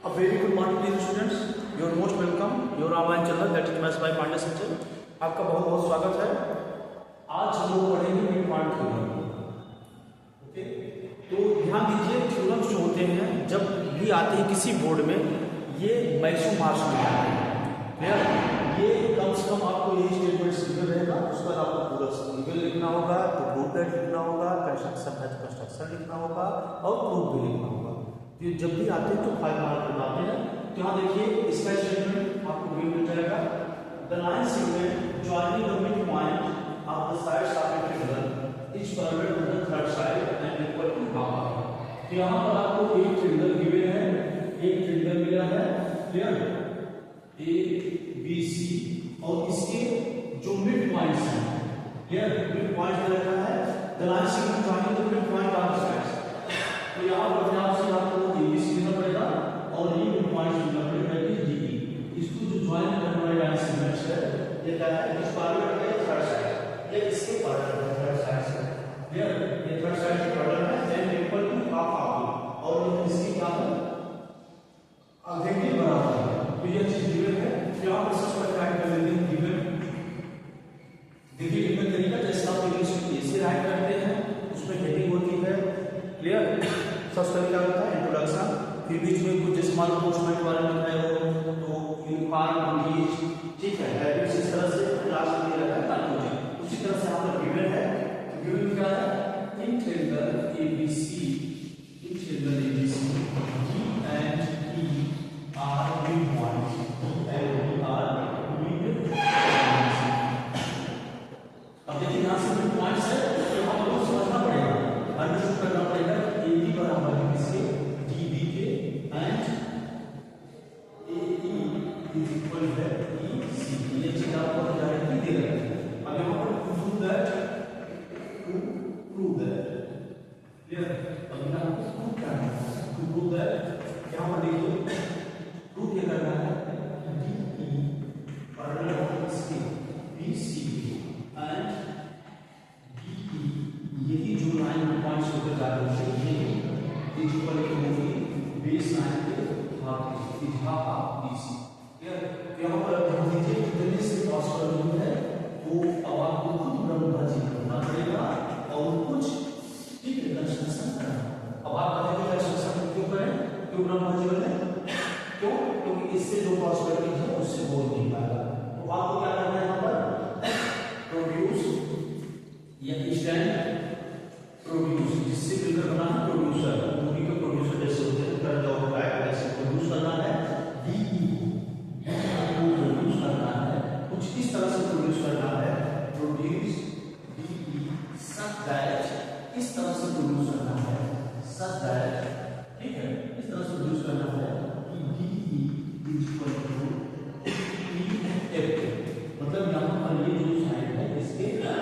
A very good morning dear students. You are most welcome. Your online channel that is Maths by Pandey Sanjay. आपका बहुत बहुत स्वागत है. आज हम लोग पढ़ेंगे मिड पॉइंट थ्योरम. ओके, तो ध्यान दीजिए थ्योरम्स जो होते हैं जब भी आते हैं किसी बोर्ड में ये मैक्सिमम मार्क्स में आते हैं. क्लियर? ये कम से कम आपको यही स्टेटमेंट्स गिवन रहेगा. उसके बाद आपको पूरा गिवन लिखना होगा, तो प्रूफ दैट लिखना होगा, कंस्ट्रक्शन है तो कंस्ट्रक्शन लिखना होगा और प्रूफ भी लिखना होगा. ये जब भी आते हैं तो 5 मार्क बनाते हैं. तो यहाँ देखिए इसका स्टेटमेंट आपको भी मिल जाएगा. The line segment joining the mid point of the sides of a triangle is parallel to the third side and equal to half. तो यहाँ पर आपको एक ट्रायंगल गिवन है, एक ट्रायंगल मिला है. क्लियर? ए बी सी और इसके जो मिड पॉइंट्स हैं, क्लियर, मिड पॉइंट दे रखा है. The line segment joining the mid point of the sides. तो यहाँ पर ध्यान से आपको ABC लिखना पड़ेगा और ये मिड पॉइंट लिखना पड़ेगा DE. इसको जो ज्वाइन करने वाले लाइन सेगमेंट्स है ये क्या है, इस पैरेलल है थर्ड साइड, ये इसके पैरेलल है थर्ड साइड से. क्लियर? ये थर्ड साइड के पैरेलल है then equal to half half और ये इसकी क्या है आगे के बराबर है. तो ये चीज गिवन है. यहाँ पर सबसे राइट कर लेते हैं गिवन. देखिए गिवन तरीका जैसे आप इंग्लिश में ऐसे राइट करते हैं उसमें हेडिंग होती है. क्लियर? सबसे क्या होता है इंट्रोडक्शन, फिर बीच में कुछ जैसे मान लो पोस्टमेंट वाले में है तो यूनिफॉर्म बीच, ठीक है, हैबिट्स इस तरह से लास्ट में रहता है कंक्लूजन. उसी तरह से यहाँ पर गिवन है. गिवन क्या है, in triangle ABC, in triangle ABC D and E are mid points and are mid points. अब देखिए यहाँ से मिड पॉइंट्स है तो हम लोग समझना पड़ेगा, अंडरस्टैंड करना पड़ेगा. AB बराबर है किसके, DB के एंड AE इज इक्वल है EC. ये चीज आपको डायरेक्टली दे रहा है. अब यहाँ पर प्रूव दैट, क्लियर? अब यहाँ पर प्रूव करना है. प्रूव दैट यहाँ पर देखिए प्रूव ये करना है DE पैरेलल है किसके, BC एंड DE. यही जो लाइन पॉइंट्स होकर जा रहे हैं ये इक्वल होगी बेस लाइन के half is half BC. Clear? यहाँ पर ध्यान दीजिए कितने से पॉसिबल है वो अब आपको खुद ब्रह्मभाजी करना पड़ेगा और कुछ ठीक है कंस्ट्रक्शन करना. अब आप कहेंगे कंस्ट्रक्शन क्यों करें, क्यों ब्रह्मभाजी करें? क्यों? क्योंकि इससे जो पॉसिबिलिटी है उससे बोल नहीं पाएगा. तो आपको क्या करना है यहाँ पर प्रोड्यूस या स्टैंड प्रोड्यूस, जिससे मिलकर बना है प्रोड्यूसर. मूवी के प्रोड्यूसर जैसे होते हैं कर दो राइट, ऐसे प्रोड्यूस करना है. DE को प्रोड्यूस करना है, कुछ इस तरह से प्रोड्यूस करना है. प्रोड्यूस DE सच दैट, इस तरह से प्रोड्यूस करना है सच दैट, ठीक है, इस तरह से प्रोड्यूस करना है कि DE is equal to EF. मतलब यहाँ पर ये जो साइड है इसके इक्वल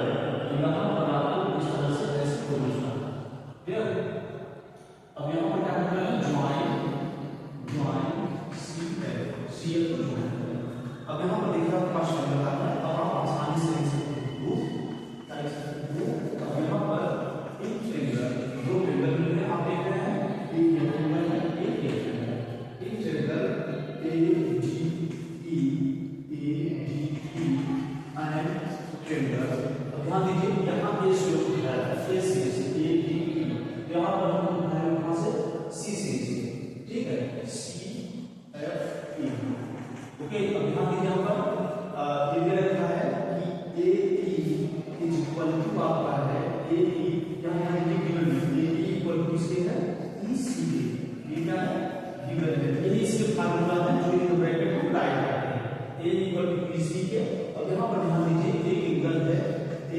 है. तो यहाँ पर आपको इस तरह से ऐसे प्रोड्यूस करना है. क्लियर? अब यहाँ पर क्या करना है, ज्वाइन CL को ज्वाइन करें. अब यहाँ पर देखिए आपके पास ट्रायंगल आता है. अब आप आसानी से इसे प्रूफ कर सकते हो. अब यहाँ पर एक ट्रायंगल, दो ट्रायंगल मिल रहे हैं. आप देख रहे हैं एक ये ट्रायंगल है, एक ये ट्रायंगल है. एक ट्रायंगल ADE एंड ट्रायंगल. अब ध्यान दीजिए यहाँ पे स्लोप दिया है AC ADE. यहाँ पर हम बनाए कहाँ से, CC से. ठीक है, CFE. ओके, अब ध्यान दीजिए यहाँ पर ये दे रखा है कि AE इज इक्वल टू आपका है AE, यहाँ ये गिवन है AE इक्वल टू किसके है, EC. ये क्या है, गिवन है. ये इसके फार्मूला है जो इन ब्रैकेट में राइट करते हैं. A इक्वल टू EC के. अब यहाँ पर ध्यान दीजिए एक एंगल है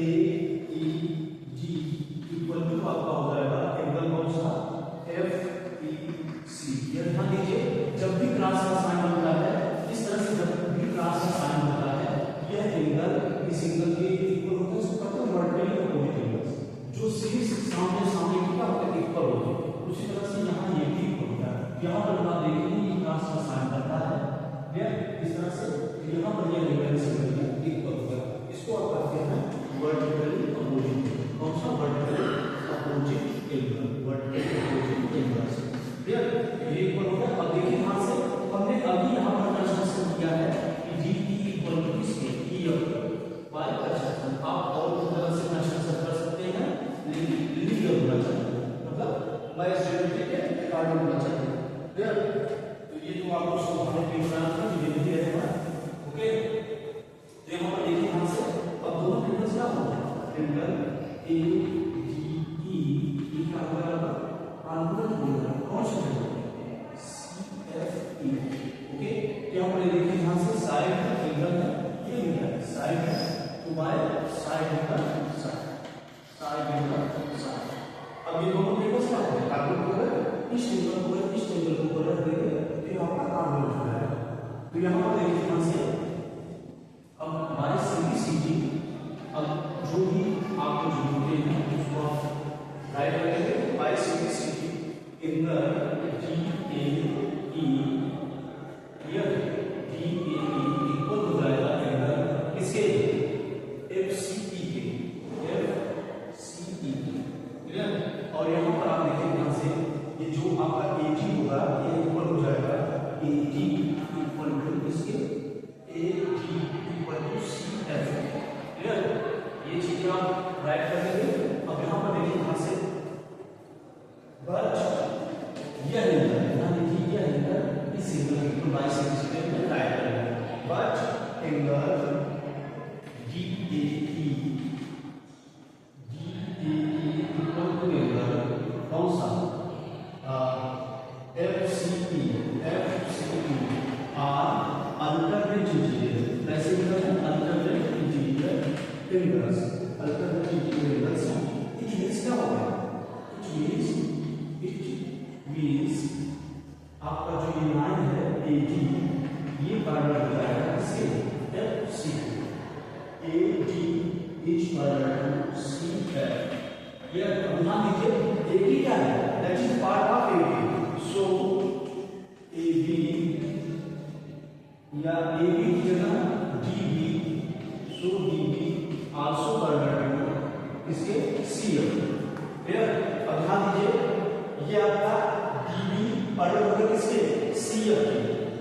AEG इक्वल टू आपका हो जाएगा एंगल कौन सा, FEC. ये ध्यान दीजिए जब भी क्रॉस का साइन बनता है इस तरह से, जब भी क्रॉस का साइन बनता है यह एंगल इस एंगल के इक्वल होता है. इसको कहते हैं वर्टिकल अपोजिट एंगल्स. जो सीधे सामने सामने लंबाई इस ज्योमेट्री के अकॉर्डिंग होना चाहिए। क्लियर? तो ये जो आपको समझाने के लिए बनाया था ये भी है हमारा। ओके, तो यहाँ पर देखिए यहाँ से अब दोनों ट्रिंगल्स क्या होंगे, ट्रिंगल ए डी ई, ये क्या होगा, कॉन्ग्रुएंट होगा। कौन सा triangle, C F E. Okay, तो यहाँ पर देखिए यहाँ से साइड है, ट्रिंगल है, ये भी है साइड है, तो बाय साइड का साइड, साइड का साइड। अब ये दोनों ट्रिंगल्स क्या होंगे, कॉन्ग्रुएंट, इस ट्रिंगल को इस ट्रिंगल को ऊपर रख देंगे तो यहाँ पर कॉन्ग्रुएंट हो जाएगा। तो यहाँ पर देखिए यहाँ से अब हमारे सीधी सीधी, अब जो भी आपको जोड़ते हैं उसको आप राइट करेंगे बाय सीधी सीधी in the D A E, here D A E equal हो जाएगा इन द किसके, एफ सी ई के, एफ सी ई के। क्लियर? और यहाँ पर आप देखिए यहाँ से ये जो आपका ए डी होगा ये इक्वल हो जाएगा ए डी इक्वल टू किसके, A D equal to C F. Clear? ये चीजें आप राइट कर देंगे। अब यहाँ पर देखिए यहाँ से बट यह देखिए यह एंगल इस एंगल के बाई सेंटीमीटर में राइट करेंगे, but angle D A E equal to angle कौन सा, F C E are alternate interior, वैसे alternate interior angles, alternate interior angles. It means क्या होगा, इट मींस आपका जो ये लाइन है ए डी, ये पैरेलल हो जाएगा इसके F C, A D is parallel to C F. ये ध्यान दीजिए ए डी क्या है, that is part of A D, so A B या ए बी की जगह D B, so D B also parallel to इसके सी एफ। क्लियर? अब ध्यान दीजिए ये आपका डी बी पैरेलल होगा किसके, सी एफ के,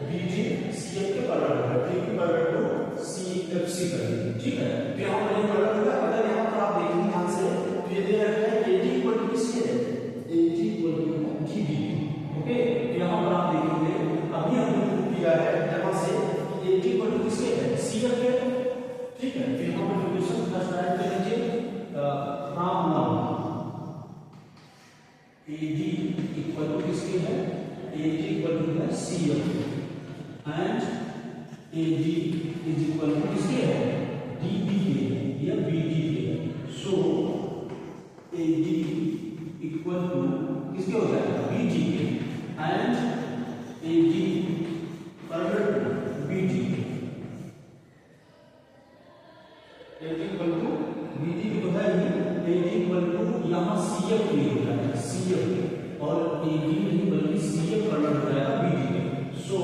बी डी सी एफ के पैरेलल होगा, D B parallel to C F C करेंगे। ठीक है, तो यहाँ पर ये पैरेलल होगा। अगर यहाँ पर आप देखेंगे ध्यान से तो ये दे रखा है ए डी इक्वल टू किसके, A D equal to D B. Okay, तो यहाँ पर आप देखेंगे अभी हमने प्रूव किया है यहाँ से ए डी इक्वल टू किसके है, सी एफ के। ठीक है, फिर यहाँ पर इक्वेशन फर्स्ट राइट कर लीजिए, from now A D equal to किसके है, ए डी इक्वल टू है C F and A D is equal to किसके है, डी बी के या बी डी के। So A D equal to किसके हो जाएगा, बी डी के and A D parallel to B D के। A D equal to B D के तो है ही, ए डी इक्वल टू यहाँ सी एफ के हो जाएगा, सी एफ और ए डी नहीं बल्कि सी एफ पैरेलल हो जाएगा बी डी के। सो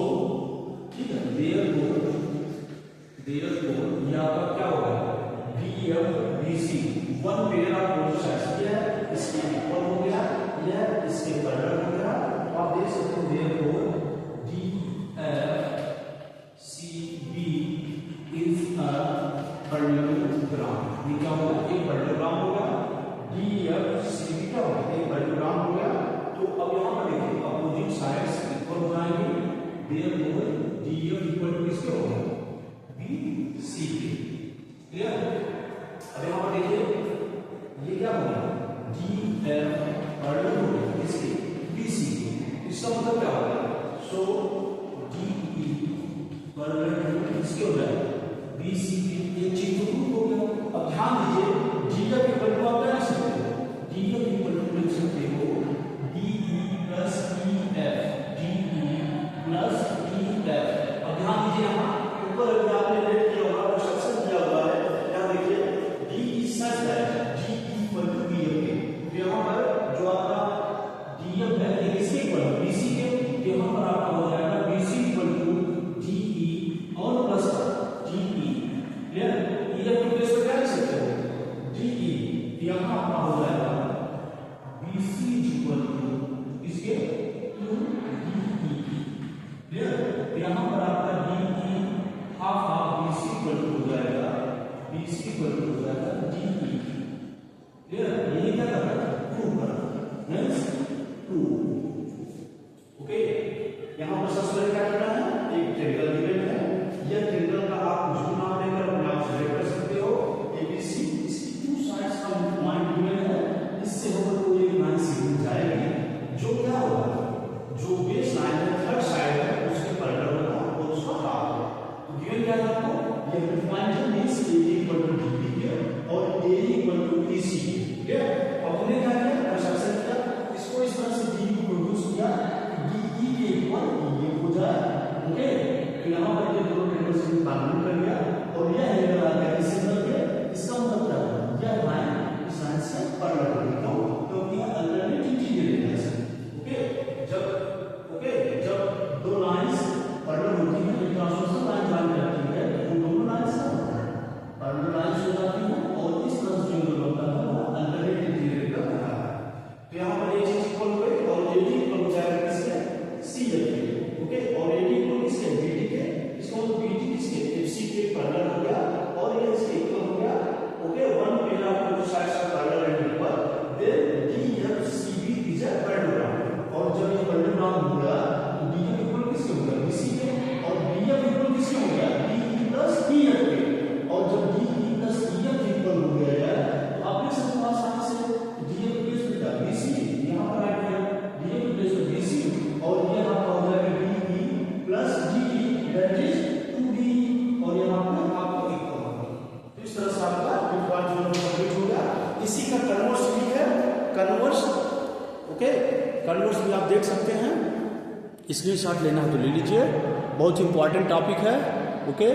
ठीक है, देयरफॉर यहाँ पर क्या होगा, B F B C, one pair of both sides, क्या है इसके इक्वल हो गया, यह इसके पैरेलल हो गया। तो आप देख सकते हैं therefore D F C B is a parallelogram. ये क्या होगा, एक पैरेललोग्राम होगा। डी एफ सी बी क्या होगा, एक यहाँ पर सबसे पहले क्या करना है, एक ट्रायंगल गिवन है, यह ट्रायंगल का आप कुछ भी नाम लेकर अपने आप सेलेक्ट कर सकते हो। एबीसी, इसकी टू साइड्स का पॉइंट गिवन है, इससे होकर कोई एक लाइन सीधी जाएगी, जो क्या होगा, जो बेस लाइन है थर्ड साइड है उसके पैरेलल होगा और उसका हाफ होगा। तो गिवन क्या है आपको, ये पॉइंट है means A equal to D B है और ए इक्वल टू ईसी, ठीक है। अब हमने क्या किया, कंस्ट्रक्शन किया, इसको इस तरह से डी को प्रोड्यूस किया, डी ई के इक्वल ये हो जाए, ओके। तो यहाँ पर ये दोनों ट्रायंगल से कॉम्बिनेट कर दिया और यह एंगल आ गया इस एंगल पे, इसका मतलब क्या है, यह लाइन इस लाइन से पैरेलल होगी, क्योंकि यह अल्टरनेट इंटीरियर है, ओके। जब दो लाइंस पैरेलल होती हैं, तो ट्रांसवर्सल लाइन ज्वाइन करती है, तो दोनों लाइंस पैरेलल लाइंस हो जाती हैं और इस तरह से जो एंगल बनता है वो अल्टरनेट इंटीरियर का बनता है। तो यहाँ पर ये चीज इक्वल हुई और ये भी इक्वल हो जाएगा किसके, सी के, ओके। और ये भी इक्वल किसके, बीडी के, इसको बीडी किसके, एफसी के पैरेलल हो गया और ये इसके इक्वल हो गया, ओके। वन पहला आपको साइड्स का parallel and equal, then DFCB is a parallelogram. और जब ये पैरेललोग्राम हो गया तो डीएफ इक्वल किसके हो गया, बीसी के, और बीएफ इक्वल किसके हो गया, डीई प्लस बीएफ के। और जब डीई प्लस बीएफ इक्वल हो गया तो आप देख सकते हो आसानी से डीएफ प्लस बीसी, यहाँ पर आ गया डीएफ प्लस बीसी और ये आपका हो जाएगा D E plus D E that is 2d और यहाँ पर आपको इक्वल होगा। तो इस तरह से आपका पॉइंट कंप्लीट हो गया। इसी का कन्वर्स भी है, कन्वर्स, ओके। कन्वर्स भी आप देख सकते हैं, स्क्रीनशॉट लेना है तो ले लीजिए, बहुत इंपॉर्टेंट टॉपिक है, ओके।